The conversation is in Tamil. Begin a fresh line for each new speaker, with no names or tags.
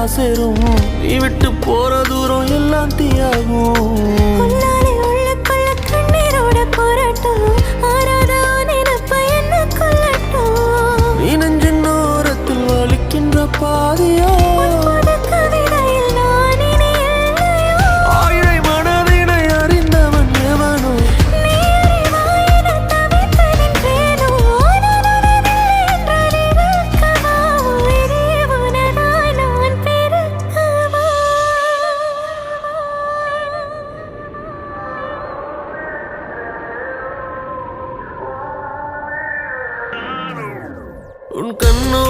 சேரும். நீ விட்டு போற தூரம் எல்லாம் தீயாகும். நீ நெஞ்சின் ஓரத்தில் வலிக்கின்ற பாதியா ஆயிரை மனதினை அறிந்தவன் எவனோ உன் கண்ணோ